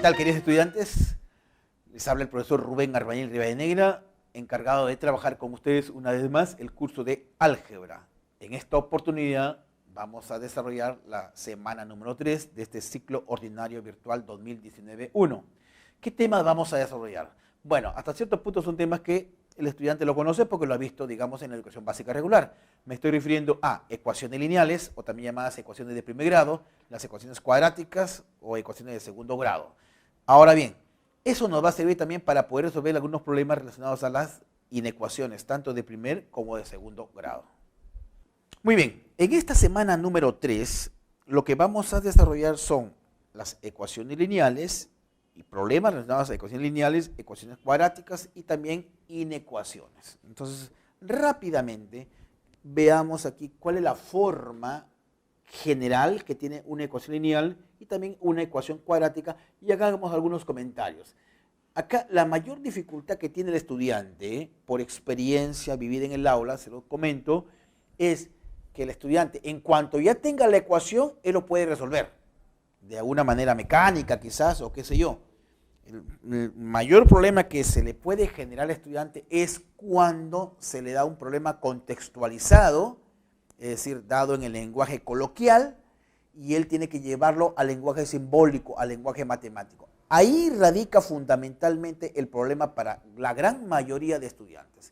tal, queridos estudiantes? Les habla el profesor Rubén Arbañel Rivadeneira, encargado de trabajar con ustedes una vez más el curso de álgebra. En esta oportunidad vamos a desarrollar la semana número 3 de este ciclo ordinario virtual 2019-1. ¿Qué temas vamos a desarrollar? Bueno, hasta cierto punto son temas que el estudiante lo conoce porque lo ha visto, digamos, en la educación básica regular. Me estoy refiriendo a ecuaciones lineales, o también llamadas ecuaciones de primer grado, las ecuaciones cuadráticas o ecuaciones de segundo grado. Ahora bien, eso nos va a servir también para poder resolver algunos problemas relacionados a las inecuaciones, tanto de primer como de segundo grado. Muy bien, en esta semana número 3, lo que vamos a desarrollar son las ecuaciones lineales y problemas relacionados a ecuaciones lineales, ecuaciones cuadráticas y también inecuaciones. Entonces, rápidamente veamos aquí cuál es la forma general que tiene una ecuación lineal y también una ecuación cuadrática y hagamos algunos comentarios. Acá la mayor dificultad que tiene el estudiante, por experiencia vivida en el aula, se lo comento, es que el estudiante, en cuanto ya tenga la ecuación, él lo puede resolver. De alguna manera mecánica quizás, o qué sé yo. El mayor problema que se le puede generar al estudiante es cuando se le da un problema contextualizado, es decir, dado en el lenguaje coloquial, y él tiene que llevarlo al lenguaje simbólico, al lenguaje matemático. Ahí radica fundamentalmente el problema para la gran mayoría de estudiantes.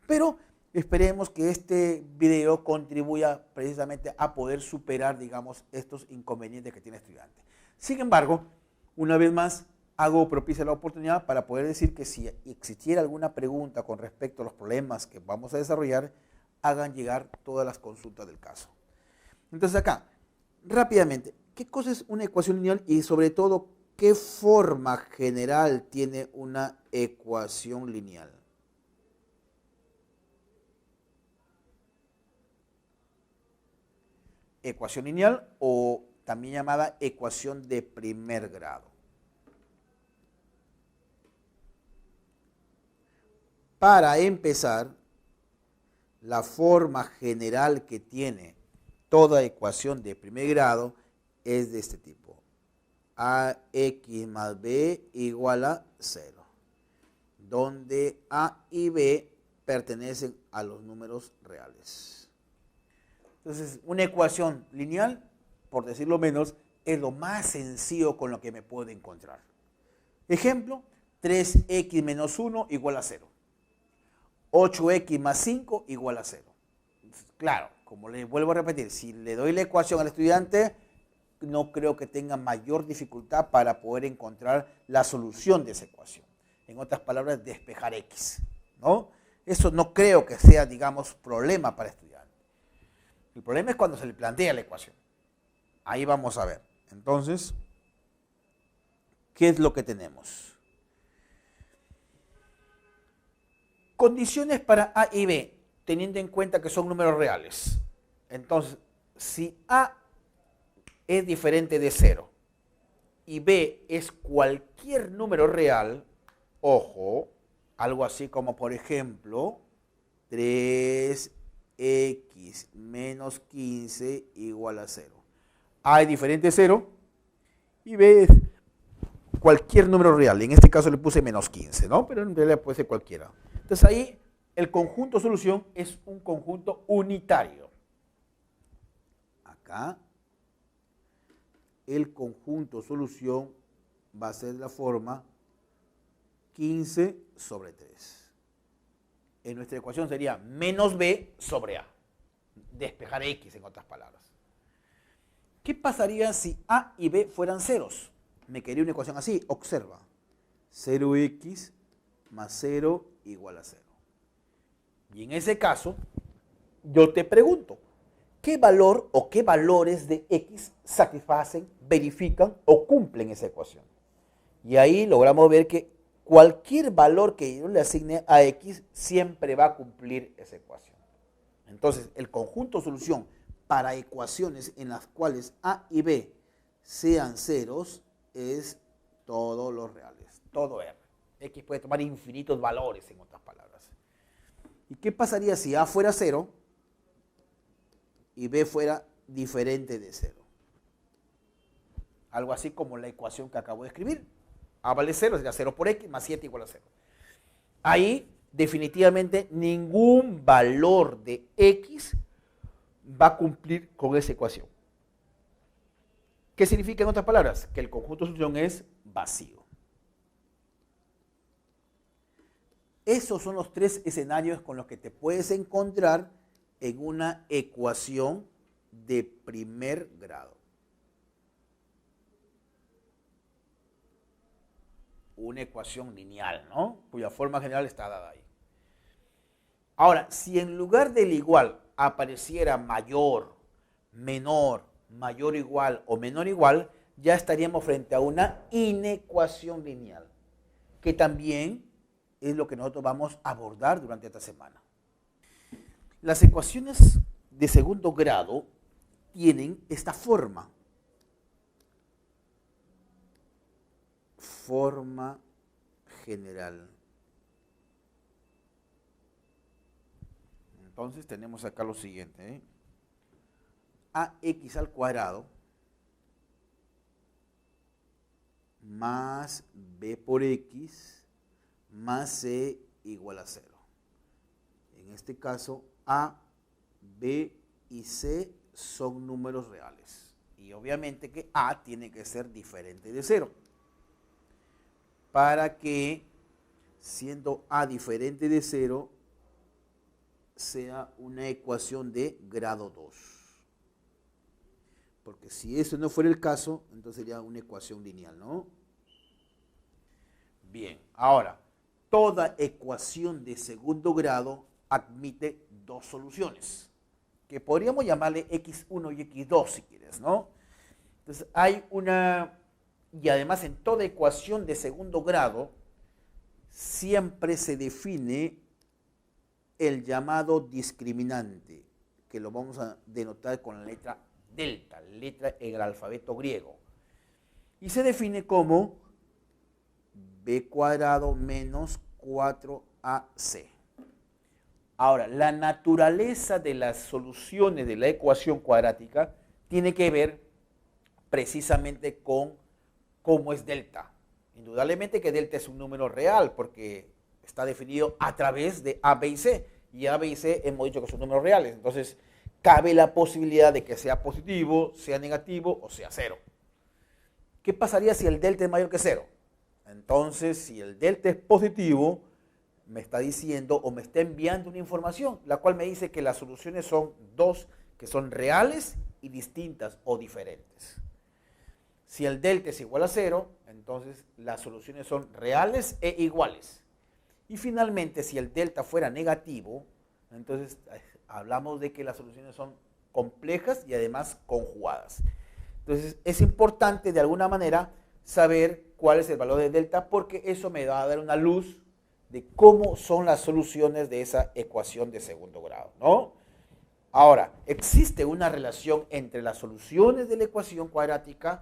Pero esperemos que este video contribuya precisamente a poder superar, digamos, estos inconvenientes que tiene el estudiante. Sin embargo, una vez más, hago propicia la oportunidad para poder decir que si existiera alguna pregunta con respecto a los problemas que vamos a desarrollar, hagan llegar todas las consultas del caso. Entonces acá, rápidamente, ¿qué cosa es una ecuación lineal y sobre todo qué forma general tiene una ecuación lineal? Ecuación lineal o también llamada ecuación de primer grado. Para empezar, la forma general que tiene toda ecuación de primer grado es de este tipo. AX más B igual a 0, donde A y B pertenecen a los números reales. Entonces, una ecuación lineal, por decirlo menos, es lo más sencillo con lo que me puedo encontrar. Ejemplo, 3x menos 1 igual a 0. 8x más 5 igual a 0. Claro, como le vuelvo a repetir, si le doy la ecuación al estudiante, no creo que tenga mayor dificultad para poder encontrar la solución de esa ecuación. En otras palabras, despejar x, ¿no? Eso no creo que sea, digamos, problema para el estudiante. El problema es cuando se le plantea la ecuación. Ahí vamos a ver. Entonces, ¿qué es lo que tenemos? Condiciones para A y B, teniendo en cuenta que son números reales. Entonces, si A es diferente de 0 y B es cualquier número real, ojo, algo así como por ejemplo 3x menos 15 igual a 0. A es diferente de 0 y B es cualquier número real. En este caso le puse menos 15, ¿no? Pero en realidad puede ser cualquiera. Entonces ahí el conjunto solución es un conjunto unitario. Acá el conjunto solución va a ser de la forma 15 sobre 3. En nuestra ecuación sería menos b sobre a. Despejar x en otras palabras. ¿Qué pasaría si a y b fueran ceros? Me quedaría una ecuación así, observa. 0x más 0 igual a 0. Y en ese caso, yo te pregunto, ¿qué valor o qué valores de x satisfacen, verifican o cumplen esa ecuación? Y ahí logramos ver que cualquier valor que yo le asigne a x siempre va a cumplir esa ecuación. Entonces, el conjunto solución para ecuaciones en las cuales a y b sean ceros es todos los reales, todo r. X puede tomar infinitos valores, en otras palabras. ¿Y qué pasaría si a fuera 0 y b fuera diferente de 0? Algo así como la ecuación que acabo de escribir. A vale 0, sería 0 por x más 7 igual a 0. Ahí definitivamente ningún valor de x va a cumplir con esa ecuación. ¿Qué significa en otras palabras? Que el conjunto de solución es vacío. Esos son los tres escenarios con los que te puedes encontrar en una ecuación de primer grado. Una ecuación lineal, ¿no? Cuya forma general está dada ahí. Ahora, si en lugar del igual apareciera mayor, menor, mayor o igual o menor o igual, ya estaríamos frente a una inecuación lineal, que también es lo que nosotros vamos a abordar durante esta semana. Las ecuaciones de segundo grado tienen esta forma. Forma general. Entonces tenemos acá lo siguiente, ¿eh? Ax al cuadrado más b por x más c igual a 0. En este caso, a, b y c son números reales. Y obviamente que a tiene que ser diferente de 0. Para que, siendo a diferente de 0, sea una ecuación de grado 2. Porque si eso no fuera el caso, entonces sería una ecuación lineal, ¿no? Bien, ahora, toda ecuación de segundo grado admite dos soluciones, que podríamos llamarle x1 y x2 si quieres, ¿no? Entonces hay una, y además en toda ecuación de segundo grado siempre se define el llamado discriminante, que lo vamos a denotar con la letra delta, letra en el alfabeto griego. Y se define como b cuadrado menos 4ac. Ahora, la naturaleza de las soluciones de la ecuación cuadrática tiene que ver precisamente con cómo es delta. Indudablemente que delta es un número real porque está definido a través de a, b y c. Y a, b y c hemos dicho que son números reales. Entonces, cabe la posibilidad de que sea positivo, sea negativo o sea 0. ¿Qué pasaría si el delta es mayor que 0? Entonces, si el delta es positivo, me está diciendo o me está enviando una información, la cual me dice que las soluciones son dos, que son reales y distintas o diferentes. Si el delta es igual a 0, entonces las soluciones son reales e iguales. Y finalmente, si el delta fuera negativo, entonces hablamos de que las soluciones son complejas y además conjugadas. Entonces es importante de alguna manera saber cuál es el valor de delta porque eso me va a dar una luz de cómo son las soluciones de esa ecuación de segundo grado, ¿no? Ahora, existe una relación entre las soluciones de la ecuación cuadrática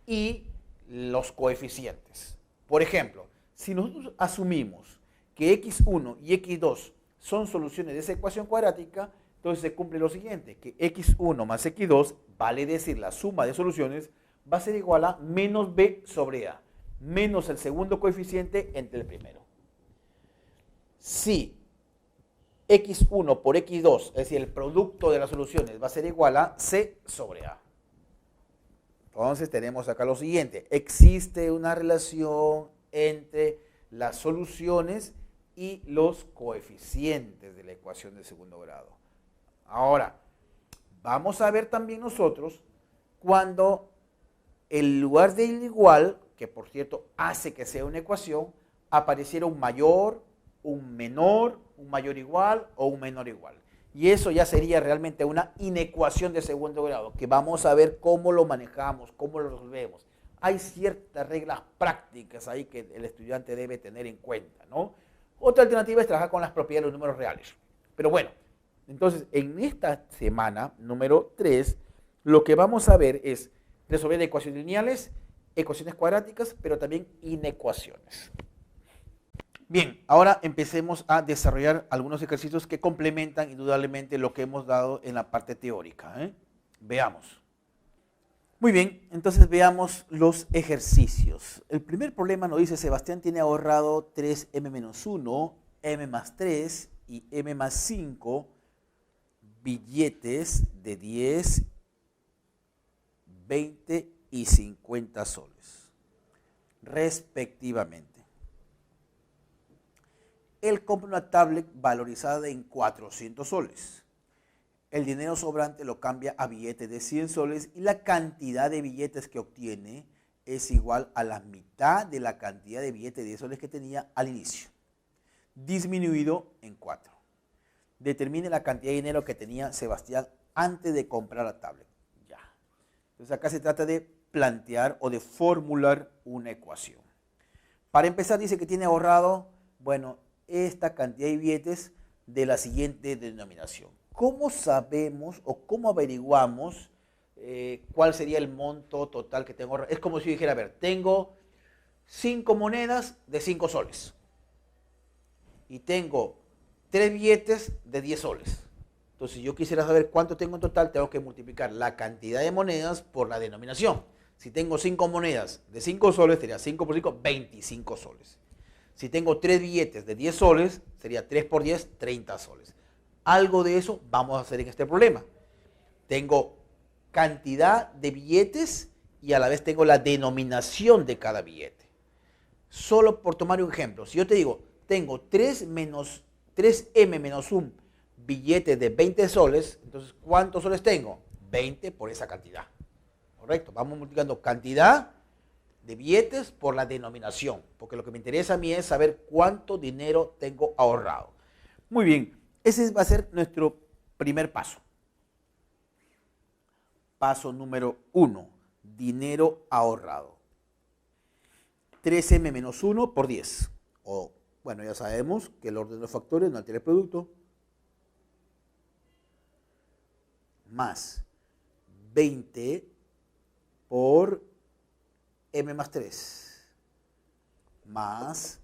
y los coeficientes. Por ejemplo, si nosotros asumimos que x1 y x2 son soluciones de esa ecuación cuadrática, entonces se cumple lo siguiente, que x1 más x2, vale decir la suma de soluciones, va a ser igual a menos b sobre a, menos el segundo coeficiente entre el primero. Si x1 por x2, es decir, el producto de las soluciones va a ser igual a c sobre a. Entonces tenemos acá lo siguiente, existe una relación entre las soluciones y los coeficientes de la ecuación de segundo grado. Ahora, vamos a ver también nosotros cuando en lugar del igual, que por cierto hace que sea una ecuación, apareciera un mayor, un menor, un mayor igual o un menor igual. Y eso ya sería realmente una inecuación de segundo grado, que vamos a ver cómo lo manejamos, cómo lo resolvemos. Hay ciertas reglas prácticas ahí que el estudiante debe tener en cuenta, ¿no? Otra alternativa es trabajar con las propiedades de los números reales. Pero bueno, entonces en esta semana, número 3, lo que vamos a ver es resolver ecuaciones lineales, ecuaciones cuadráticas, pero también inecuaciones. Bien, ahora empecemos a desarrollar algunos ejercicios que complementan indudablemente lo que hemos dado en la parte teórica, ¿eh? Veamos. Muy bien, entonces veamos los ejercicios. El primer problema nos dice Sebastián tiene ahorrado 3m-1, m más 3 y m más 5 billetes de 10, 20 y 50 soles, respectivamente. Él compra una tablet valorizada en 400 soles. El dinero sobrante lo cambia a billetes de 100 soles y la cantidad de billetes que obtiene es igual a la mitad de la cantidad de billetes de 10 soles que tenía al inicio, disminuido en 4. Determine la cantidad de dinero que tenía Sebastián antes de comprar la tablet. Ya. Entonces acá se trata de plantear o de formular una ecuación. Para empezar dice que tiene ahorrado, bueno, esta cantidad de billetes de la siguiente denominación. ¿Cómo sabemos o cómo averiguamos cuál sería el monto total que tengo? Es como si yo dijera, a ver, tengo 5 monedas de 5 soles y tengo 3 billetes de 10 soles. Entonces, si yo quisiera saber cuánto tengo en total, tengo que multiplicar la cantidad de monedas por la denominación. Si tengo 5 monedas de 5 soles, sería 5 por 5, 25 soles. Si tengo 3 billetes de 10 soles, sería 3 por 10, 30 soles. Algo de eso vamos a hacer en este problema. Tengo cantidad de billetes y a la vez tengo la denominación de cada billete. Solo por tomar un ejemplo, si yo te digo, tengo 3m menos 1 billete de 20 soles, entonces ¿cuántos soles tengo? 20 por esa cantidad. ¿Correcto? Vamos multiplicando cantidad de billetes por la denominación, porque lo que me interesa a mí es saber cuánto dinero tengo ahorrado. Muy bien. Ese va a ser nuestro primer paso. Paso número 1, dinero ahorrado. 3m menos 1 por 10. O, bueno, ya sabemos que el orden de los factores no altera el producto. Más 20 por m más 3. Más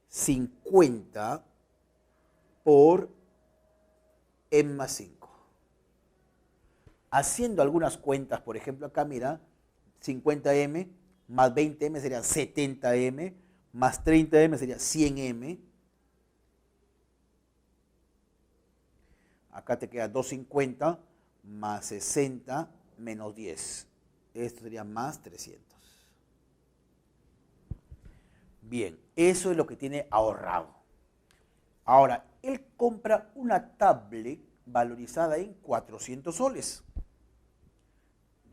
50 por m más 5. Haciendo algunas cuentas, por ejemplo, acá mira, 50m más 20m sería 70m, más 30m sería 100m. Acá te queda 250 más 60 menos 10. Esto sería más 300. Bien, eso es lo que tiene ahorrado. Ahora, él compra una tablet valorizada en 400 soles.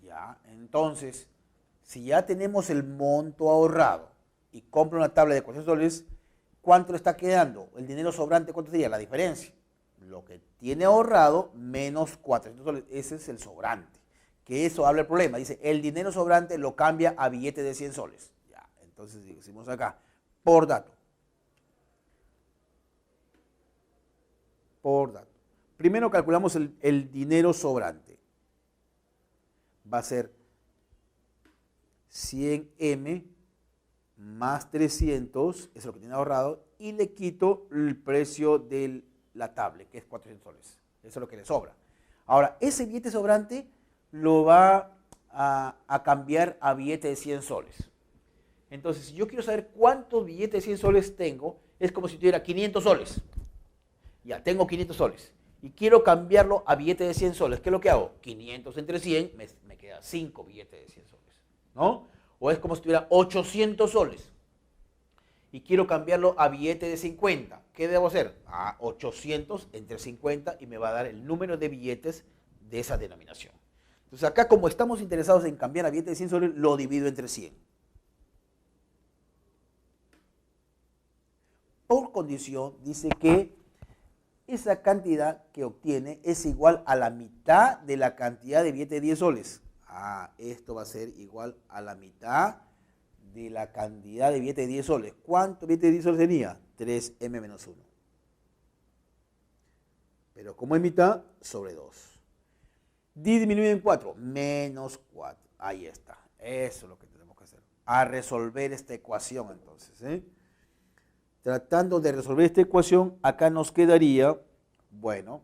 Ya, entonces, si ya tenemos el monto ahorrado y compra una tablet de 400 soles, ¿cuánto le está quedando? El dinero sobrante, ¿cuánto sería? La diferencia. Lo que tiene ahorrado menos 400 soles, ese es el sobrante. Que eso habla el problema. Dice, el dinero sobrante lo cambia a billetes de 100 soles. Ya, entonces decimos acá, por dato. Por dato. Primero calculamos el dinero sobrante. Va a ser 100m más 300, eso es lo que tiene ahorrado, y le quito el precio de la tablet, que es 400 soles. Eso es lo que le sobra. Ahora, ese billete sobrante lo va a cambiar a billete de 100 soles. Entonces, si yo quiero saber cuántos billetes de 100 soles tengo, es como si tuviera 500 soles. Ya, tengo 500 soles. Y quiero cambiarlo a billete de 100 soles. ¿Qué es lo que hago? 500 entre 100, me queda 5 billetes de 100 soles. ¿No? O es como si tuviera 800 soles. Y quiero cambiarlo a billete de 50. ¿Qué debo hacer? 800 entre 50 y me va a dar el número de billetes de esa denominación. Entonces acá, como estamos interesados en cambiar a billete de 100 soles, lo divido entre 100. Por condición, dice que esa cantidad que obtiene es igual a la mitad de la cantidad de billete de 10 soles. Esto va a ser igual a la mitad de la cantidad de billete de 10 soles. ¿Cuánto billete de 10 soles tenía? 3m menos 1. Pero como es mitad, sobre 2. Disminuye en 4, menos 4. Ahí está. Eso es lo que tenemos que hacer. A resolver esta ecuación entonces. Tratando de resolver esta ecuación, acá nos quedaría, bueno,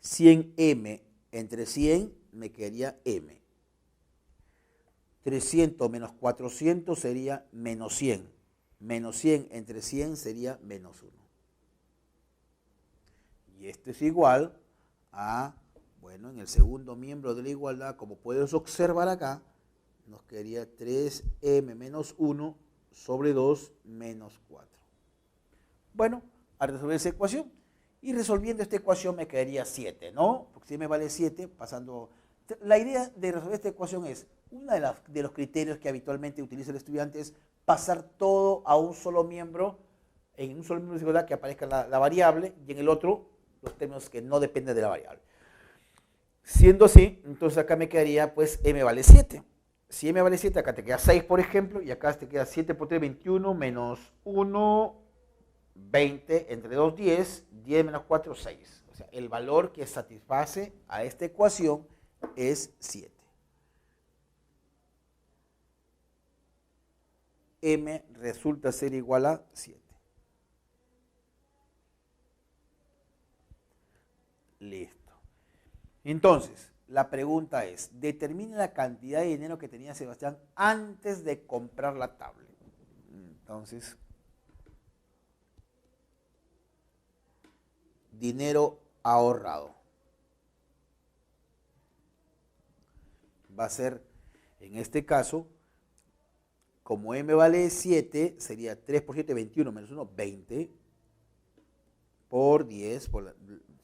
100m entre 100 me quedaría m. 300 menos 400 sería menos 100. Menos 100 entre 100 sería menos 1. Y esto es igual a, bueno, en el segundo miembro de la igualdad, como puedes observar acá, nos quedaría 3m menos 1 sobre 2 menos 4. Bueno, a resolver esa ecuación. Y resolviendo esta ecuación me quedaría 7, ¿no? Porque si m vale 7, pasando... La idea de resolver esta ecuación es, uno de los criterios que habitualmente utiliza el estudiante es pasar todo a un solo miembro, en un solo miembro de igualdad que aparezca la variable, y en el otro los términos que no dependen de la variable. Siendo así, entonces acá me quedaría, pues, m vale 7. Si m vale 7, acá te queda 6, por ejemplo, y acá te queda 7 por 3, 21, menos 1, 20, entre 2, 10, 10 menos 4, 6. O sea, el valor que satisface a esta ecuación es 7. M resulta ser igual a 7. Listo. Entonces, la pregunta es, determine la cantidad de dinero que tenía Sebastián antes de comprar la tablet. Entonces, dinero ahorrado. Va a ser, en este caso, como m vale 7, sería 3 por 7, 21, menos 1, 20, por 10,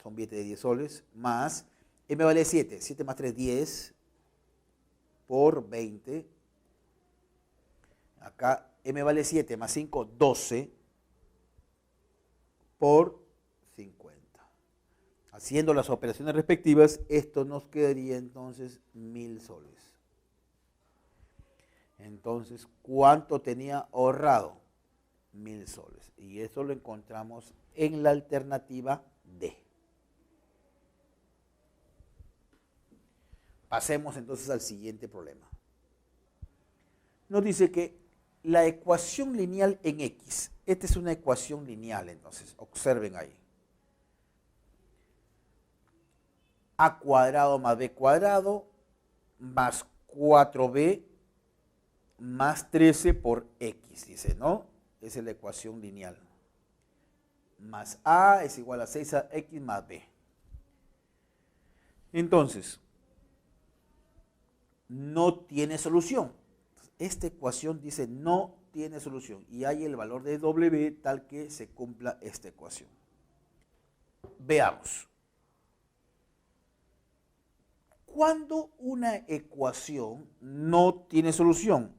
son billetes de 10 soles, más, m vale 7, 7 más 3, 10, por 20, acá m vale 7 más 5, 12, por 50. Haciendo las operaciones respectivas, esto nos quedaría entonces 1000 soles. Entonces, ¿cuánto tenía ahorrado? 1000 soles. Y eso lo encontramos en la alternativa D. Pasemos entonces al siguiente problema. Nos dice que la ecuación lineal en X, esta es una ecuación lineal, entonces, observen ahí. A cuadrado más B cuadrado más 4B más 13 por X, dice, ¿no? Esa es la ecuación lineal. Más A es igual a 6x más B. Entonces, no tiene solución. Esta ecuación dice no tiene solución y hay el valor de W tal que se cumpla esta ecuación. Veamos. ¿Cuándo una ecuación no tiene solución?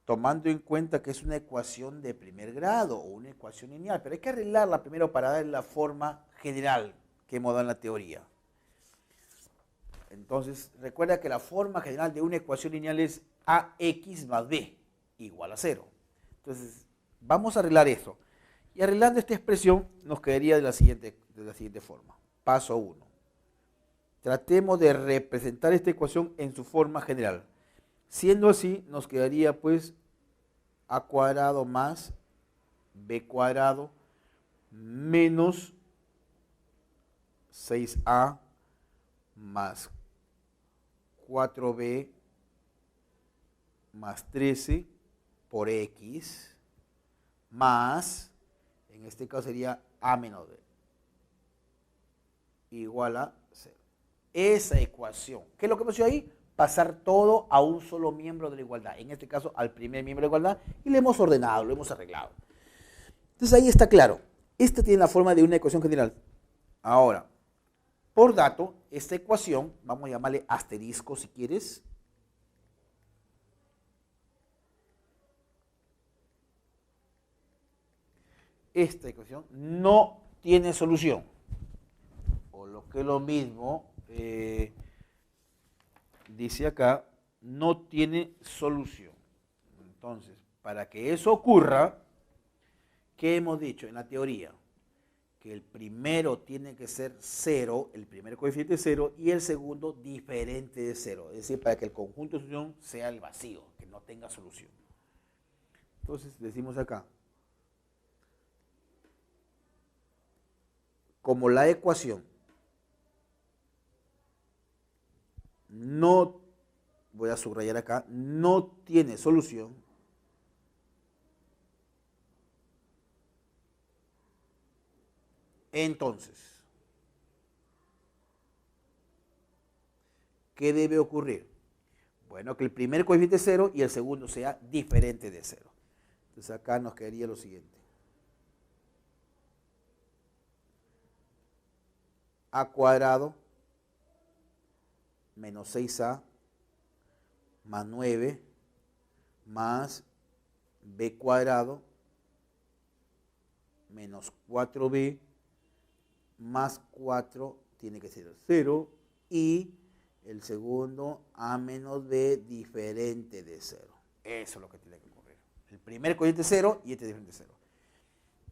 Tomando en cuenta que es una ecuación de primer grado o una ecuación lineal, pero hay que arreglarla primero para darle la forma general que hemos dado en la teoría. Entonces, recuerda que la forma general de una ecuación lineal es ax más b igual a 0. Entonces, vamos a arreglar eso. Y arreglando esta expresión nos quedaría de la siguiente forma. Paso 1. Tratemos de representar esta ecuación en su forma general. Siendo así, nos quedaría pues a cuadrado más b cuadrado menos 6a más 4b más 13 por x más, en este caso sería a menos b igual a 0. Esa ecuación, ¿qué es lo que pasó ahí? Pasar todo a un solo miembro de la igualdad, en este caso al primer miembro de la igualdad, y lo hemos ordenado, lo hemos arreglado. Entonces ahí está claro, esta tiene la forma de una ecuación general. Ahora, por dato, esta ecuación, vamos a llamarle asterisco si quieres. Esta ecuación no tiene solución. O lo que es lo mismo, dice acá, no tiene solución. Entonces, para que eso ocurra, ¿qué hemos dicho en la teoría? Que el primero tiene que ser 0, el primer coeficiente es 0, y el segundo diferente de 0. Es decir, para que el conjunto de solución sea el vacío, que no tenga solución. Entonces, decimos acá, como la ecuación no voy a subrayar acá, no tiene solución. Entonces, ¿qué debe ocurrir? Bueno, que el primer coeficiente es 0 y el segundo sea diferente de 0. Entonces acá nos quedaría lo siguiente. A cuadrado menos 6a más 9 más b cuadrado menos 4b más 4 tiene que ser 0 y el segundo a menos b diferente de 0. Eso es lo que tiene que ocurrir. El primer coeficiente es 0 y este diferente de 0.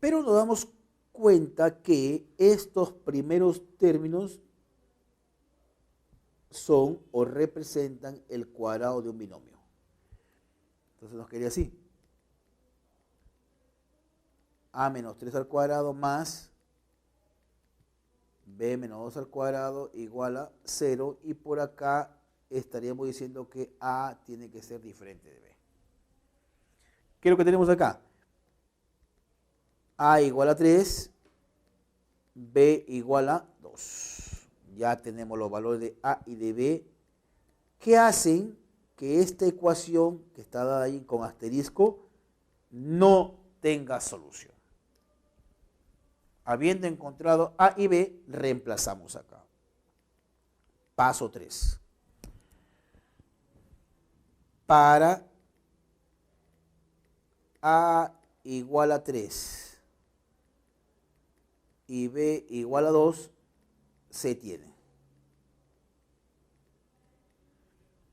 Pero nos damos cuenta que estos primeros términos son o representan el cuadrado de un binomio. Entonces nos quedaría así. A menos 3 al cuadrado más b menos 2 al cuadrado igual a 0 y por acá estaríamos diciendo que a tiene que ser diferente de b. ¿Qué es lo que tenemos acá? A igual a 3, b igual a 2. Ya tenemos los valores de a y de b que hacen que esta ecuación que está dada ahí con asterisco no tenga solución. Habiendo encontrado a y b, reemplazamos acá. Paso 3. Para a igual a 3 y b igual a 2, se tiene.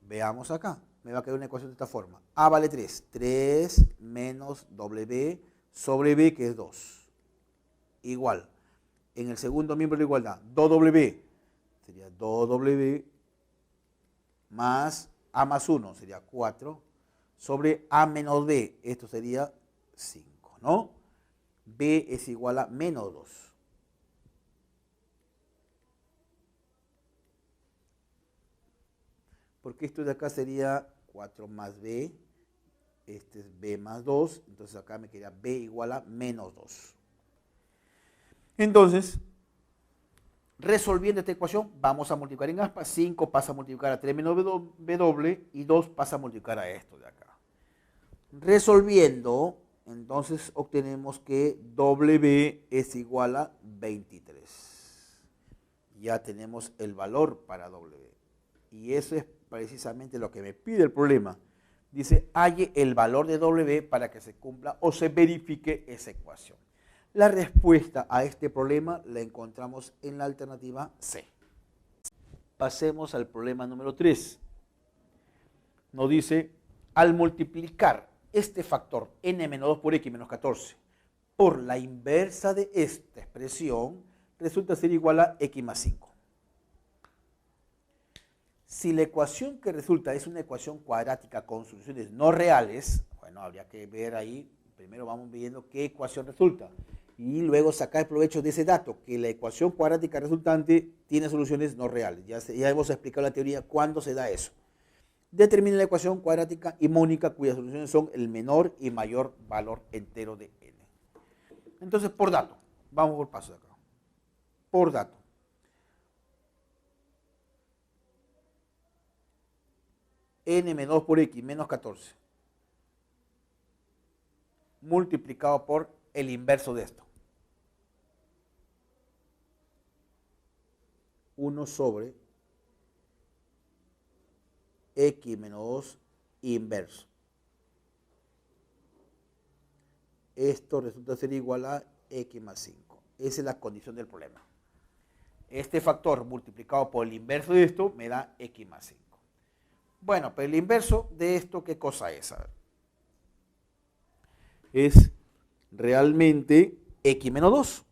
Veamos acá. Me va a quedar una ecuación de esta forma. A vale 3. 3 menos w sobre b, que es 2. Igual. En el segundo miembro de la igualdad, 2w sería 2w más a más 1 sería 4 sobre a menos b. Esto sería 5, ¿no? b es igual a menos 2. Porque esto de acá sería 4 más b, este es b más 2, entonces acá me quedaría b igual a menos 2. Entonces, resolviendo esta ecuación, vamos a multiplicar en aspa, 5 pasa a multiplicar a 3 menos b doble y 2 pasa a multiplicar a esto de acá. Resolviendo, entonces obtenemos que w es igual a 23. Ya tenemos el valor para w. Y eso es precisamente lo que me pide el problema. Dice, halle el valor de w para que se cumpla o se verifique esa ecuación. La respuesta a este problema la encontramos en la alternativa C. Pasemos al problema número 3. Nos dice, al multiplicar este factor n menos 2 por x menos 14 por la inversa de esta expresión, resulta ser igual a x más 5. Si la ecuación que resulta es una ecuación cuadrática con soluciones no reales, bueno, habría que ver ahí, primero vamos viendo qué ecuación resulta y luego sacar provecho de ese dato, que la ecuación cuadrática resultante tiene soluciones no reales. Ya hemos explicado la teoría cuándo se da eso. Determina la ecuación cuadrática y mónica cuyas soluciones son el menor y mayor valor entero de n. Entonces, por dato, vamos por paso de acá. Por dato. N menos 2 por x menos 14 multiplicado por el inverso de esto. 1 sobre x menos 2 inverso. Esto resulta ser igual a x más 5. Esa es la condición del problema. Este factor multiplicado por el inverso de esto me da x más 5. Bueno, pero el inverso de esto, ¿qué cosa es? A ver. Es realmente x menos 2.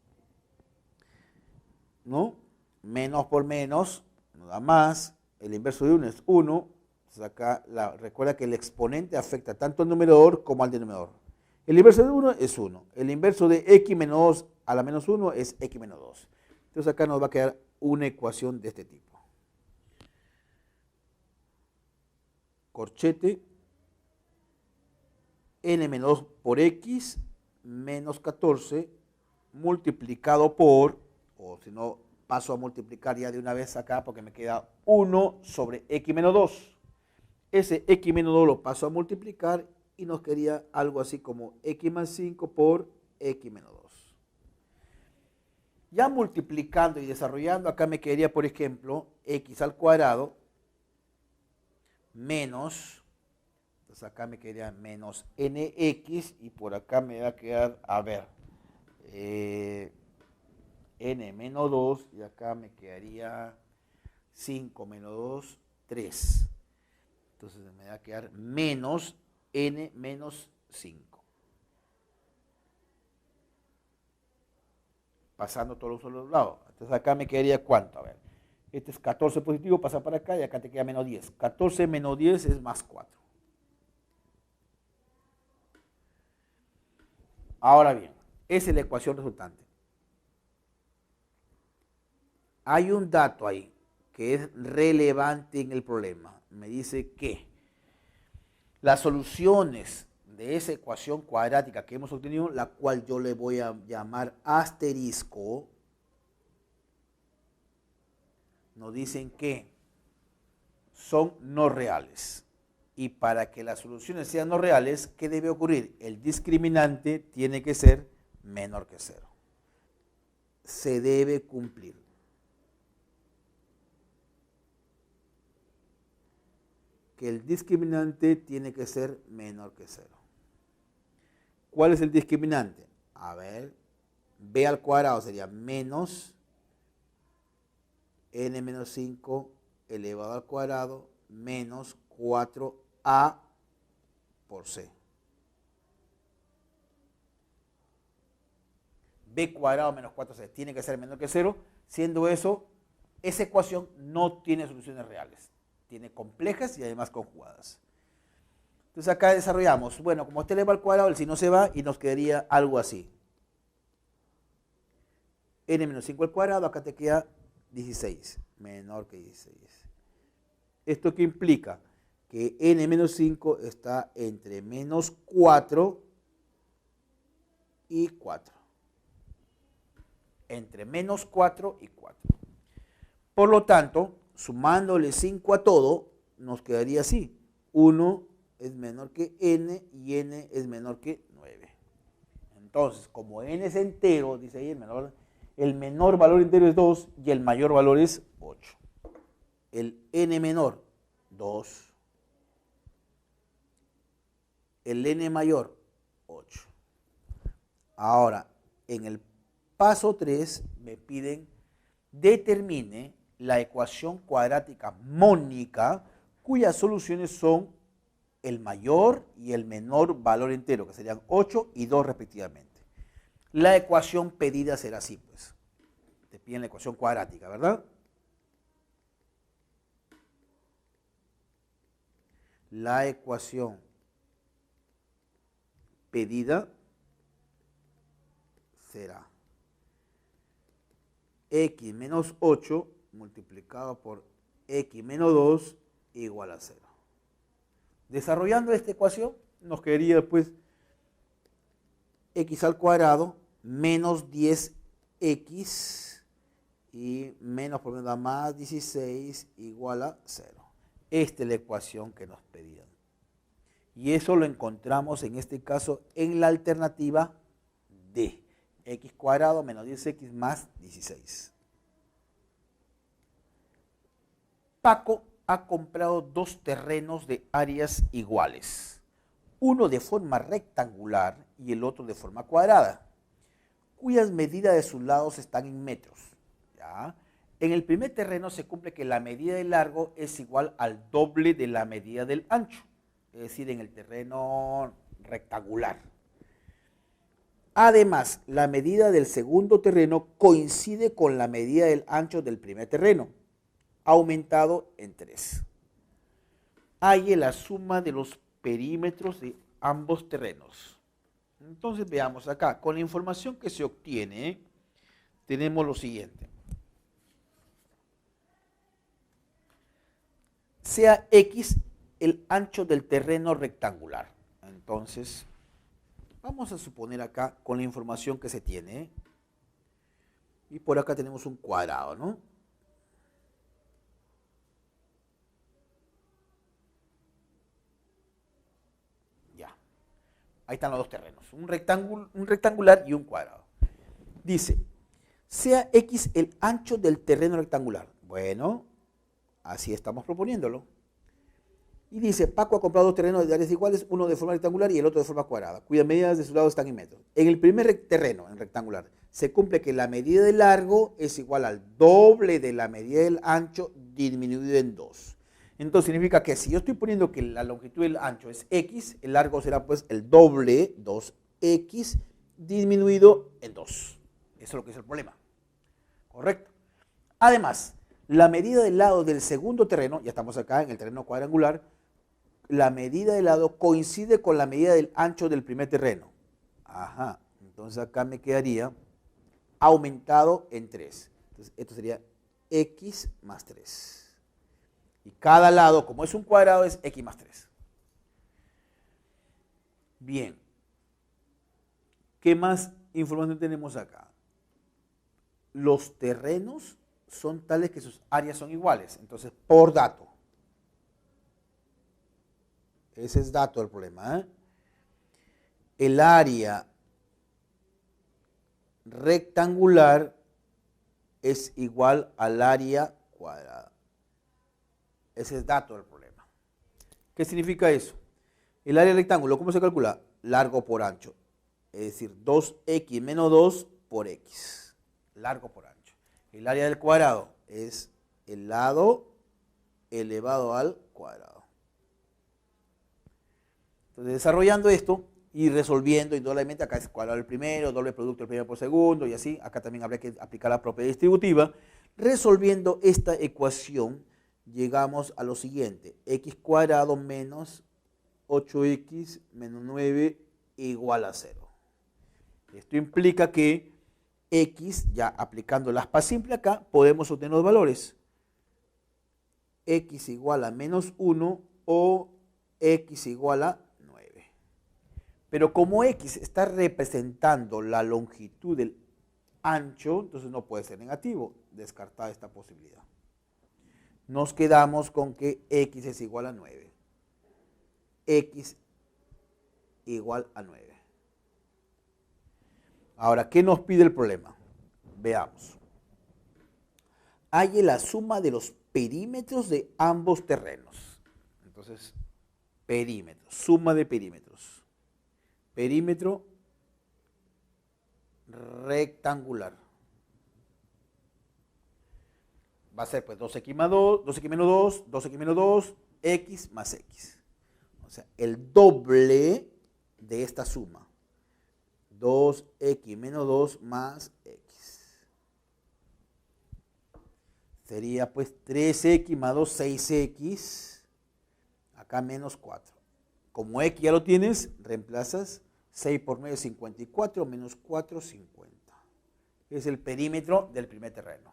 ¿No? Menos por menos nos da más. El inverso de 1 es 1. Entonces acá recuerda que el exponente afecta tanto al numerador como al denominador. El inverso de 1 es 1. El inverso de x menos 2 a la menos 1 es x menos 2. Entonces acá nos va a quedar una ecuación de este tipo. corchete n menos 2 por x menos 14 multiplicado por, o si no, paso a multiplicar ya de una vez acá porque me queda 1 sobre x menos 2. Ese x menos 2 lo paso a multiplicar y nos quedaría algo así como x más 5 por x menos 2. Ya multiplicando y desarrollando, acá me quedaría, por ejemplo, x al cuadrado menos, entonces acá me quedaría menos nx y por acá me va a quedar, a ver, n menos 2 y acá me quedaría 5 menos 2, 3. Entonces me va a quedar menos n menos 5. Pasando todos los lados. Entonces acá me quedaría ¿cuánto? A ver, este es 14 positivo, pasa para acá y acá te queda menos 10. 14 menos 10 es más 4. Ahora bien, esa es la ecuación resultante. Hay un dato ahí que es relevante en el problema. Me dice que las soluciones de esa ecuación cuadrática que hemos obtenido, la cual yo le voy a llamar asterisco, nos dicen que son no reales. Y para que las soluciones sean no reales, ¿qué debe ocurrir? El discriminante tiene que ser menor que 0. Se debe cumplir. Que el discriminante tiene que ser menor que 0. ¿Cuál es el discriminante? A ver, b al cuadrado sería menos n menos 5 elevado al cuadrado menos 4a por c. b cuadrado menos 4c tiene que ser menor que 0, siendo eso, esa ecuación no tiene soluciones reales. Tiene complejas y además conjugadas. Entonces acá desarrollamos, bueno, como este eleva al cuadrado, el signo se va y nos quedaría algo así. N menos 5 al cuadrado, acá te queda 16, menor que 16. ¿Esto qué implica? Que n menos 5 está entre menos 4 y 4. Entre menos 4 y 4. Por lo tanto, sumándole 5 a todo, nos quedaría así. 1 es menor que n y n es menor que 9. Entonces, como n es entero, dice ahí, el menor valor entero es 2 y el mayor valor es 8. El n menor, 2. El n mayor, 8. Ahora, en el paso 3 me piden determine la ecuación cuadrática mónica cuyas soluciones son el mayor y el menor valor entero, que serían 8 y 2 respectivamente. La ecuación pedida será así, pues. Te piden la ecuación cuadrática, ¿verdad? La ecuación pedida será x menos 8 multiplicado por x menos 2 igual a 0. Desarrollando esta ecuación, nos quedaría después x al cuadrado menos 10x y menos por menos más 16 igual a 0. Esta es la ecuación que nos pedían. Y eso lo encontramos en este caso en la alternativa D. X cuadrado menos 10x más 16. Paco ha comprado dos terrenos de áreas iguales. Uno de forma rectangular y el otro de forma cuadrada, cuyas medidas de sus lados están en metros. ¿Ya? En el primer terreno se cumple que la medida del largo es igual al doble de la medida del ancho, es decir, en el terreno rectangular. Además, la medida del segundo terreno coincide con la medida del ancho del primer terreno, aumentado en 3. Halle la suma de los perímetros de ambos terrenos. Entonces veamos acá, con la información que se obtiene, tenemos lo siguiente. Sea X el ancho del terreno rectangular. Entonces, vamos a suponer acá con la información que se tiene. Y por acá tenemos un cuadrado, ¿no? Ya. Ahí están los dos terrenos. Un rectangular y un cuadrado. Dice, sea X el ancho del terreno rectangular. Bueno, así estamos proponiéndolo. Y dice, Paco ha comprado dos terrenos de áreas iguales, uno de forma rectangular y el otro de forma cuadrada, cuyas medidas de sus lados están en metros. En el primer terreno, en rectangular, se cumple que la medida de largo es igual al doble de la medida del ancho disminuido en 2. Entonces significa que si yo estoy poniendo que la longitud del ancho es X, el largo será pues el doble, 2X, disminuido en 2. Eso es lo que es el problema. ¿Correcto? Además, la medida del lado del segundo terreno, ya estamos acá en el terreno cuadrangular, la medida del lado coincide con la medida del ancho del primer terreno. Ajá, entonces acá me quedaría aumentado en 3. Entonces esto sería X más 3. Y cada lado, como es un cuadrado, es X más 3. Bien. ¿Qué más información tenemos acá? Los terrenos son tales que sus áreas son iguales. Entonces, por dato. Ese es dato del problema, ¿eh? El área rectangular es igual al área cuadrada. Ese es dato del problema. ¿Qué significa eso? El área rectángulo, ¿cómo se calcula? Largo por ancho. Es decir, 2x menos 2 por x. Largo por ancho. El área del cuadrado es el lado elevado al cuadrado. Entonces, desarrollando esto y resolviendo indudablemente, acá es cuadrado el primero, doble producto el primero por segundo y así, acá también habría que aplicar la propiedad distributiva. Resolviendo esta ecuación, llegamos a lo siguiente, x cuadrado menos 8x menos 9 igual a 0. Esto implica que x, ya aplicando el aspa simple acá, podemos obtener los valores. X igual a menos 1 o x igual a 9. Pero como x está representando la longitud del ancho, entonces no puede ser negativo. Descartada esta posibilidad. Nos quedamos con que x es igual a 9. X igual a 9. Ahora, ¿qué nos pide el problema? Veamos. Halle la suma de los perímetros de ambos terrenos. Entonces, perímetro, suma de perímetros. Perímetro rectangular. Va a ser pues 2x más 2, 2x menos 2, 2x menos 2, x más x. O sea, el doble de esta suma. 2x menos 2 más x. Sería pues 3x más 2, 6x. Acá menos 4. Como x ya lo tienes, reemplazas 6 por 9, 54, menos 4, 50. Es el perímetro del primer terreno.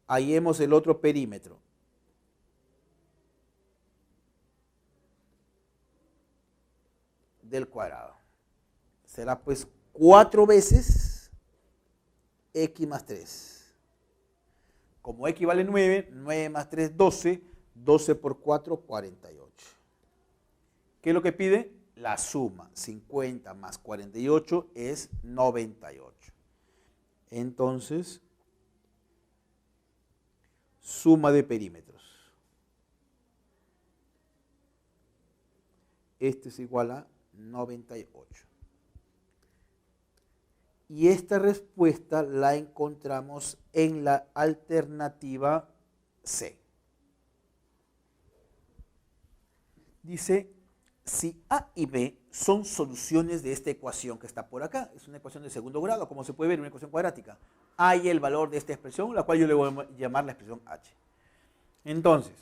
Hallemos el otro perímetro. Del cuadrado. Será pues 4 veces x más 3. Como x vale 9, 9 más 3, 12. 12 por 4, 48. ¿Qué es lo que pide? La suma. 50 más 48 es 98. Entonces, suma de perímetros. Este es igual a 98. Y esta respuesta la encontramos en la alternativa C. Dice, si A y B son soluciones de esta ecuación que está por acá, es una ecuación de segundo grado, como se puede ver, una ecuación cuadrática, hay el valor de esta expresión, la cual yo le voy a llamar la expresión H. Entonces,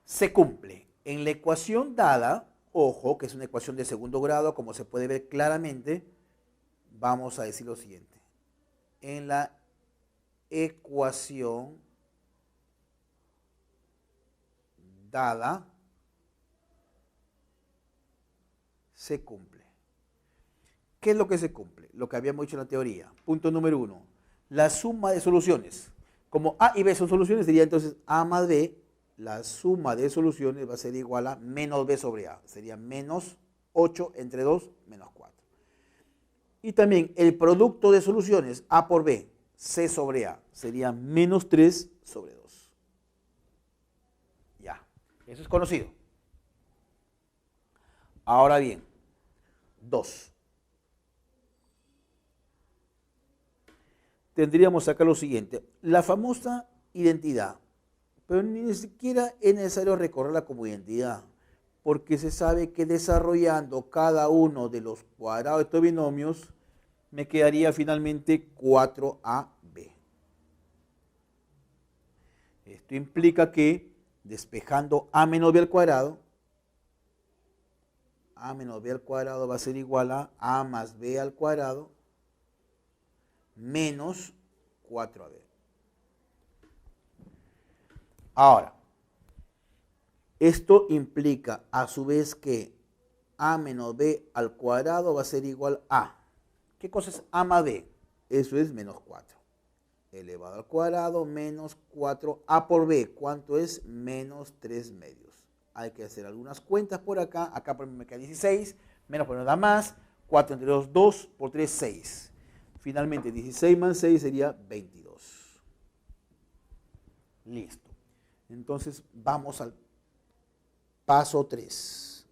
se cumple en la ecuación dada, ojo, que es una ecuación de segundo grado, como se puede ver claramente, vamos a decir lo siguiente. En la ecuación dada se cumple. ¿Qué es lo que se cumple? Lo que habíamos dicho en la teoría. Punto número 1. La suma de soluciones. Como A y B son soluciones, sería entonces A más B. La suma de soluciones va a ser igual a menos B sobre A. Sería menos 8 entre 2, menos 4. Y también el producto de soluciones A por B, C sobre A, sería menos 3 sobre 2. Ya, eso es conocido. Ahora bien, 2. Tendríamos acá lo siguiente, la famosa identidad, pero ni siquiera es necesario recorrerla como identidad, porque se sabe que desarrollando cada uno de los cuadrados de estos binomios, me quedaría finalmente 4AB. Esto implica que despejando A menos B al cuadrado, A menos B al cuadrado va a ser igual a A más B al cuadrado menos 4AB. Ahora, esto implica a su vez que A menos B al cuadrado va a ser igual a, ¿qué cosa es A más B? Eso es menos 4. Elevado al cuadrado menos 4A por B. ¿Cuánto es? Menos 3 medios. Hay que hacer algunas cuentas por acá. Acá por ejemplo me queda 16, menos por nada más. 4 entre 2, 2, por 3, 6. Finalmente 16 más 6 sería 22. Listo. Entonces vamos al paso 3.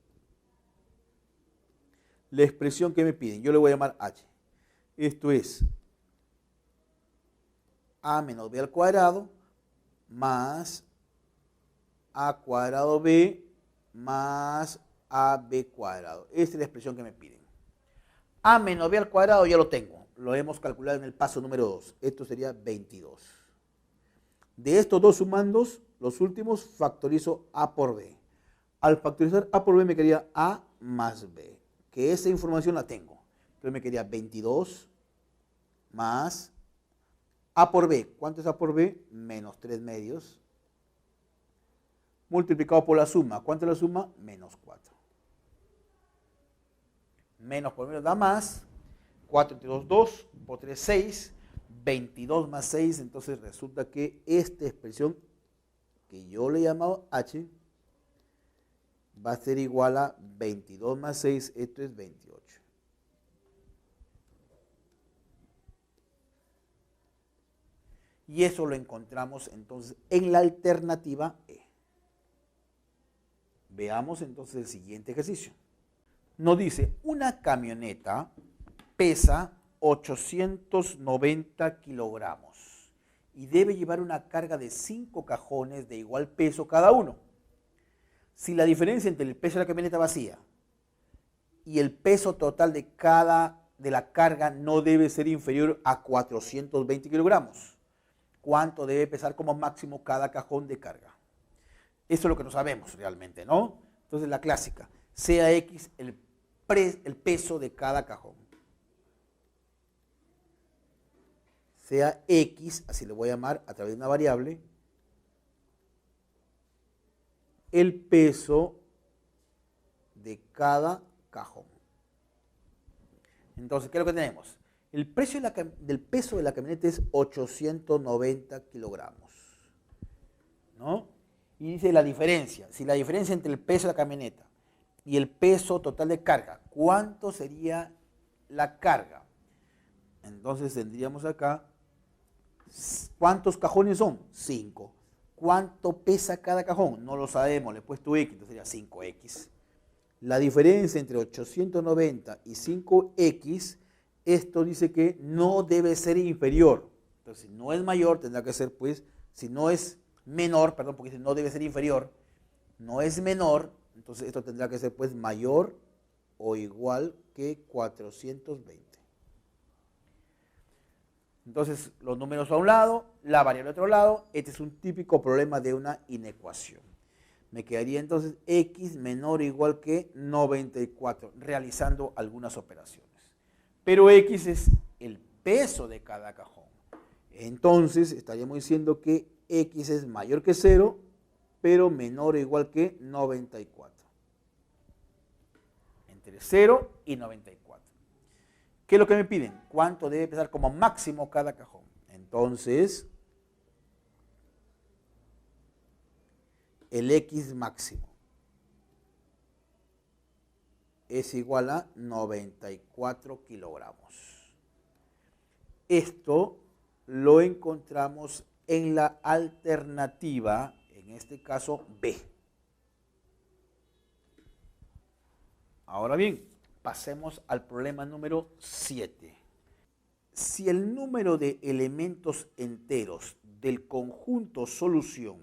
La expresión que me piden, yo le voy a llamar h. Esto es a menos b al cuadrado más a cuadrado b más ab cuadrado. Esta es la expresión que me piden. A menos b al cuadrado ya lo tengo. Lo hemos calculado en el paso número 2. Esto sería 22. De estos dos sumandos, los últimos, factorizo a por b. Al factorizar a por b me quedaría a más b. Que esa información la tengo. Entonces me quedaría 22 más a por b. ¿Cuánto es a por b? Menos 3 medios. Multiplicado por la suma. ¿Cuánto es la suma? Menos 4. Menos por menos da más. 4 entre 2, 2. Por 3, 6. 22 más 6. Entonces resulta que esta expresión que yo le he llamado h va a ser igual a 22 más 6. Esto es 28. Y eso lo encontramos entonces en la alternativa E. Veamos entonces el siguiente ejercicio. Nos dice, una camioneta pesa 890 kilogramos y debe llevar una carga de 5 cajones de igual peso cada uno. Si la diferencia entre el peso de la camioneta vacía y el peso total de la carga no debe ser inferior a 420 kilogramos, ¿cuánto debe pesar como máximo cada cajón de carga? Eso es lo que no sabemos realmente, ¿no? Entonces la clásica, sea X el peso de cada cajón. Sea X, así le voy a llamar a través de una variable, el peso de cada cajón. Entonces, ¿qué es lo que tenemos? El precio del peso de la camioneta es 890 kilogramos, ¿no? Y dice la diferencia. Si la diferencia entre el peso de la camioneta y el peso total de carga, ¿cuánto sería la carga? Entonces tendríamos acá, ¿cuántos cajones son? 5. ¿Cuánto pesa cada cajón? No lo sabemos, le he puesto X, entonces sería 5X. La diferencia entre 890 y 5X, esto dice que no debe ser inferior. Entonces, si no es mayor, tendrá que ser, pues, si no es menor, perdón, porque dice no debe ser inferior, no es menor, entonces esto tendrá que ser, pues, mayor o igual que 420. Entonces, los números a un lado, la variable a otro lado. Este es un típico problema de una inecuación. Me quedaría entonces X menor o igual que 94, realizando algunas operaciones. Pero X es el peso de cada cajón. Entonces, estaríamos diciendo que X es mayor que 0 pero menor o igual que 94. Entre 0 y 94. ¿Qué es lo que me piden? ¿Cuánto debe pesar como máximo cada cajón? Entonces, el X máximo es igual a 94 kilogramos. Esto lo encontramos en la alternativa, en este caso B. Ahora bien, pasemos al problema número 7. Si el número de elementos enteros del conjunto solución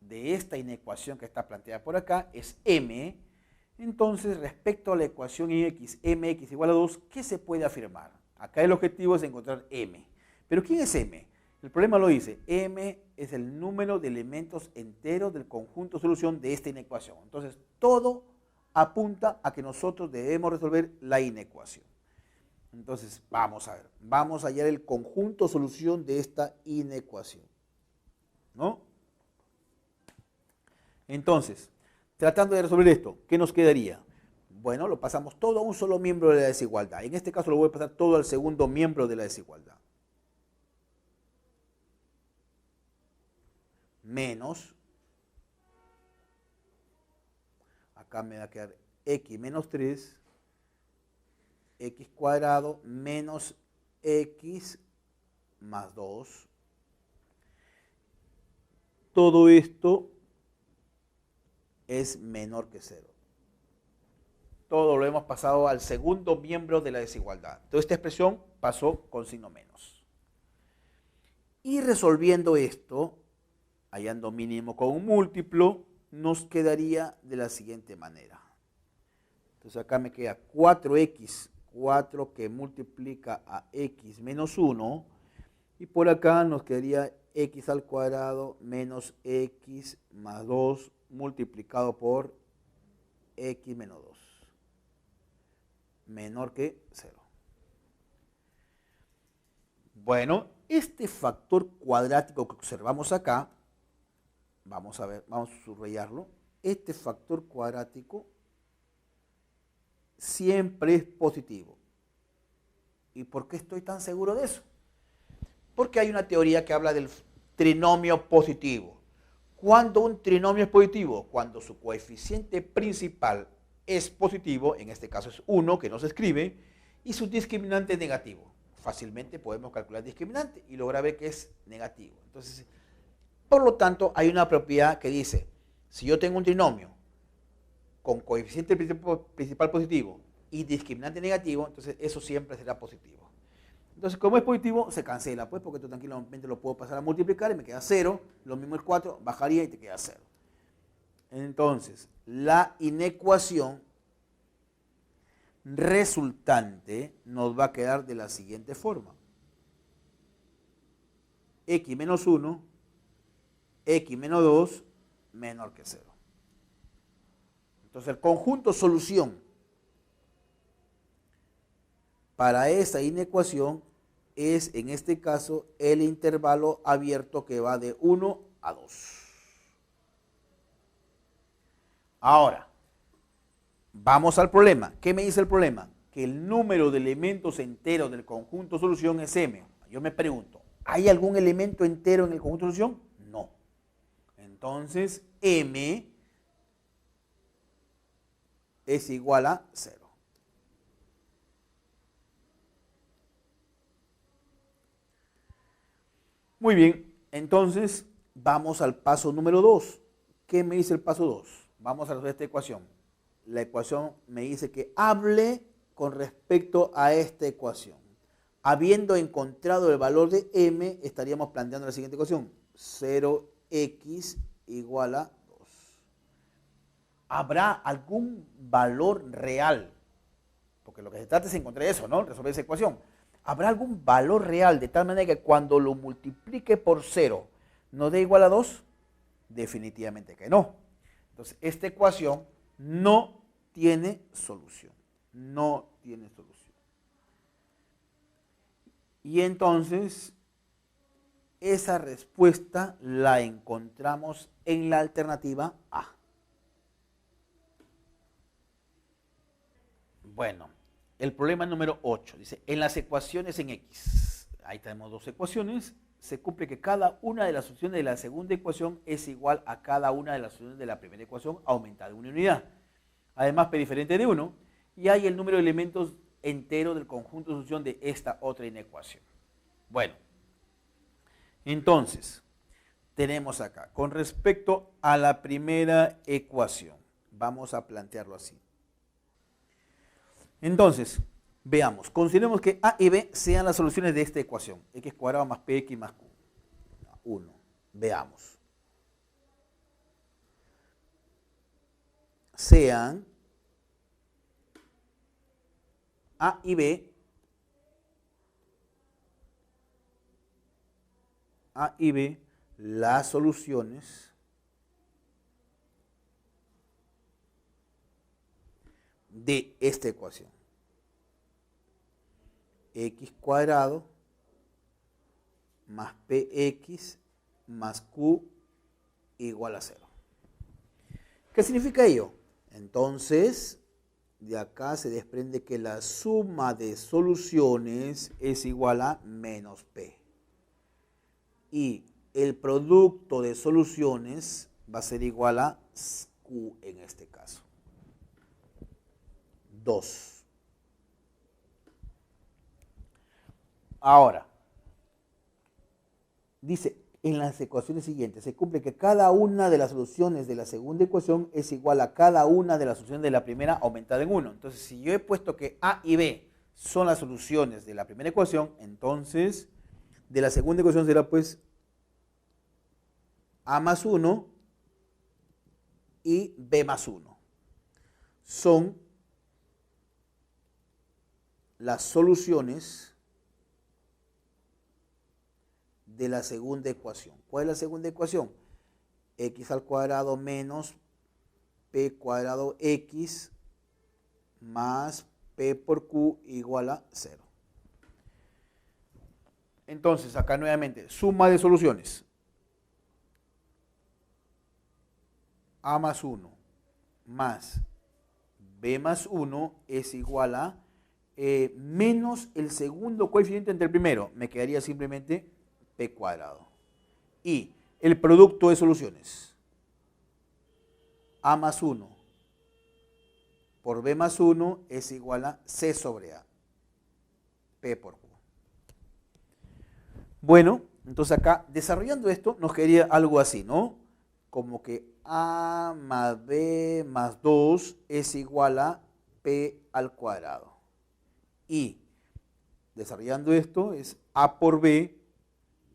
de esta inecuación que está planteada por acá es m, entonces respecto a la ecuación x, mx igual a 2, ¿qué se puede afirmar? Acá el objetivo es encontrar m. ¿Pero quién es m? El problema lo dice, m es el número de elementos enteros del conjunto solución de esta inecuación. Entonces, todo apunta a que nosotros debemos resolver la inecuación. Entonces, vamos a ver, vamos a hallar el conjunto solución de esta inecuación, ¿no? Entonces, tratando de resolver esto, ¿qué nos quedaría? Bueno, lo pasamos todo a un solo miembro de la desigualdad. En este caso lo voy a pasar todo al segundo miembro de la desigualdad. Menos, acá me va a quedar x menos 3, x cuadrado menos x más 2. Todo esto es menor que 0. Todo lo hemos pasado al segundo miembro de la desigualdad. Toda esta expresión pasó con signo menos. Y resolviendo esto, hallando mínimo con un múltiplo, nos quedaría de la siguiente manera. Entonces acá me queda 4x, 4 que multiplica a x menos 1, y por acá nos quedaría x al cuadrado menos x más 2 multiplicado por x menos 2, menor que 0. Bueno, este factor cuadrático que observamos acá, vamos a ver, vamos a subrayarlo, este factor cuadrático siempre es positivo. ¿Y por qué estoy tan seguro de eso? Porque hay una teoría que habla del trinomio positivo. ¿Cuándo un trinomio es positivo? Cuando su coeficiente principal es positivo, en este caso es 1, que no se escribe, y su discriminante es negativo. Fácilmente podemos calcular el discriminante y lograr ver que es negativo. Entonces, por lo tanto, hay una propiedad que dice, si yo tengo un trinomio con coeficiente principal positivo y discriminante negativo, entonces eso siempre será positivo. Entonces, como es positivo, se cancela, pues, porque esto tranquilamente lo puedo pasar a multiplicar y me queda 0, lo mismo el 4, bajaría y te queda 0. Entonces, la inecuación resultante nos va a quedar de la siguiente forma. X menos 1, x menos 2, menor que 0. Entonces, el conjunto solución para esa inecuación es, en este caso, el intervalo abierto que va de 1 a 2. Ahora, vamos al problema. ¿Qué me dice el problema? Que el número de elementos enteros del conjunto solución es m. Yo me pregunto, ¿hay algún elemento entero en el conjunto solución? No. Entonces, m es igual a 0. Muy bien, entonces vamos al paso número 2. ¿Qué me dice el paso 2? Vamos a resolver esta ecuación. La ecuación me dice que hable con respecto a esta ecuación. Habiendo encontrado el valor de m, estaríamos planteando la siguiente ecuación. 0x igual a 2. ¿Habrá algún valor real? Porque lo que se trata es encontrar eso, ¿no? Resolver esa ecuación. ¿Habrá algún valor real de tal manera que cuando lo multiplique por 0 nos dé igual a 2? Definitivamente que no. Entonces, esta ecuación no tiene solución. No tiene solución. Y entonces, Esa respuesta la encontramos en la alternativa A. Bueno, el problema número 8 dice, en las ecuaciones en X, ahí tenemos dos ecuaciones, se cumple que cada una de las soluciones de la segunda ecuación es igual a cada una de las soluciones de la primera ecuación aumentada en una unidad. Además, P diferente de 1, y hay el número de elementos entero del conjunto de solución de esta otra inecuación. Bueno, entonces, tenemos acá, con respecto a la primera ecuación, vamos a plantearlo así. Entonces, veamos, consideremos que A y B sean las soluciones de esta ecuación, x cuadrado más px más q. 1. Veamos. Sean A y B las soluciones de esta ecuación. X cuadrado más px más q igual a 0. ¿Qué significa ello? Entonces, de acá se desprende que la suma de soluciones es igual a menos p. Y el producto de soluciones va a ser igual a q en este caso. 2. Ahora, dice, en las ecuaciones siguientes se cumple que cada una de las soluciones de la segunda ecuación es igual a cada una de las soluciones de la primera aumentada en 1. Entonces, si yo he puesto que A y B son las soluciones de la primera ecuación, entonces de la segunda ecuación será pues A más 1 y B más 1. Son las soluciones de la segunda ecuación. ¿Cuál es la segunda ecuación? X al cuadrado menos P cuadrado X más P por Q igual a 0. Entonces, acá nuevamente, suma de soluciones. A más 1 más B más 1 es igual a menos el segundo coeficiente entre el primero. Me quedaría simplemente P cuadrado. Y el producto de soluciones. A más 1 por B más 1 es igual a C sobre A. P por Q. Bueno, entonces acá, desarrollando esto, nos quedaría algo así, ¿no? Como que A más B más 2 es igual a P al cuadrado. Y desarrollando esto es A por B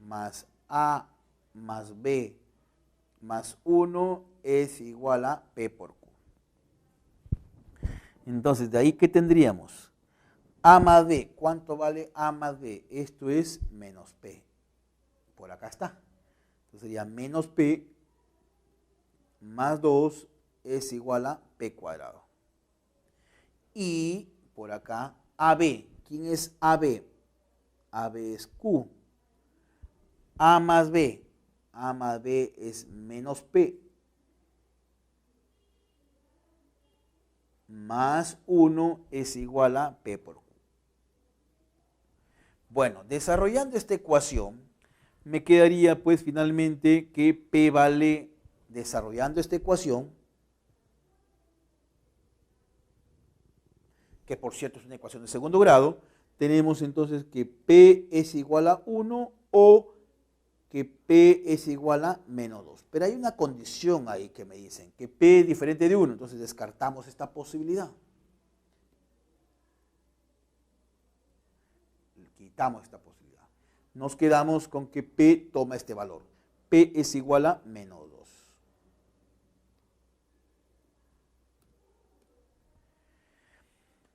más A más B más 1 es igual a P por Q. Entonces, de ahí, ¿qué tendríamos? A más B. ¿Cuánto vale A más B? Esto es menos P. Por acá está. Entonces sería menos P más 2 es igual a P cuadrado. Y por acá, AB. ¿Quién es AB? AB es Q. A más B. A más B es menos P. Más 1 es igual a P por Q. Bueno, desarrollando esta ecuación, me quedaría pues finalmente que P vale, desarrollando esta ecuación, que por cierto es una ecuación de segundo grado, tenemos entonces que P es igual a 1 o que P es igual a menos 2. Pero hay una condición ahí que me dicen, que P es diferente de 1, entonces descartamos esta posibilidad. Quitamos esta posibilidad. Nos quedamos con que P toma este valor. P es igual a menos 2.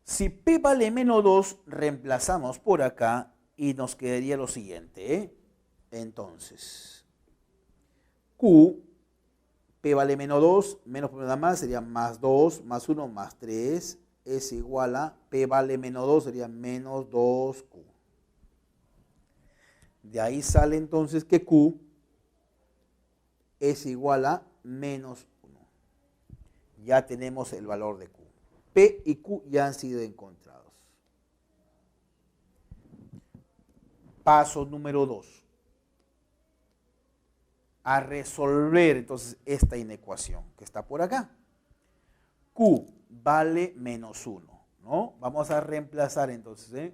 Si P vale menos 2, reemplazamos por acá y nos quedaría lo siguiente, Entonces, Q, P vale menos 2, menos por nada más sería más 2, más 1, más 3, es igual a P vale menos 2, sería menos 2Q. De ahí sale entonces que Q es igual a menos 1. Ya tenemos el valor de Q. P y Q ya han sido encontrados. Paso número 2. A resolver entonces esta inecuación que está por acá. Q vale menos 1, ¿no? Vamos a reemplazar entonces,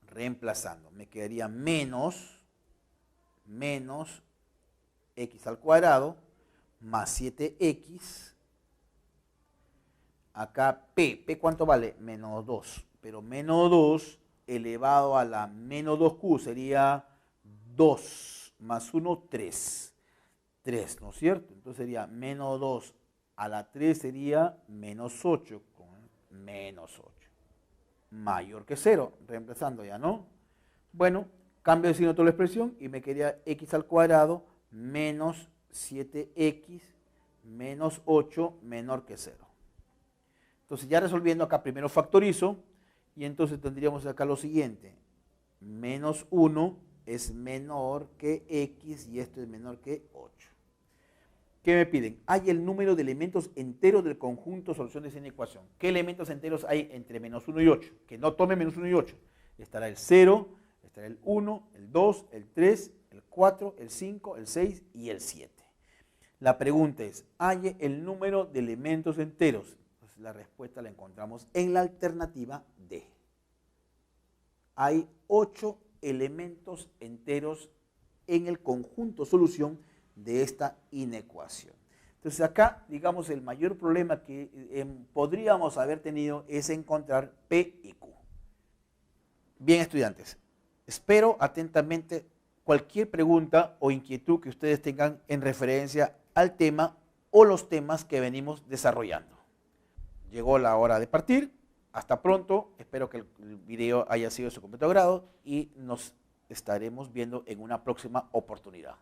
reemplazando. Me quedaría menos x al cuadrado más 7x. Acá P ¿cuánto vale? Menos 2. Pero menos 2 elevado a la menos 2Q sería 2 más 1, 3. 3, ¿no es cierto? Entonces sería menos 2 a la 3 sería menos 8, con menos 8. Mayor que 0, reemplazando ya, ¿no? Bueno, cambio de signo de toda la expresión y me quedaría x al cuadrado menos 7x menos 8 menor que 0. Entonces ya resolviendo acá primero factorizo y entonces tendríamos acá lo siguiente. Menos 1 es menor que x y esto es menor que 8. ¿Qué me piden? Hay el número de elementos enteros del conjunto solución de esa ecuación. ¿Qué elementos enteros hay entre menos 1 y 8? Que no tome menos 1 y 8. Estará el 0, estará el 1, el 2, el 3, el 4, el 5, el 6 y el 7. La pregunta es, ¿hay el número de elementos enteros? Pues la respuesta la encontramos en la alternativa D. Hay 8 elementos enteros en el conjunto solución de esta inecuación. Entonces acá, digamos, el mayor problema que podríamos haber tenido es encontrar P y Q. Bien, estudiantes, espero atentamente cualquier pregunta o inquietud que ustedes tengan en referencia al tema o los temas que venimos desarrollando. Llegó la hora de partir. Hasta pronto. Espero que el video haya sido de su completo agrado y nos estaremos viendo en una próxima oportunidad.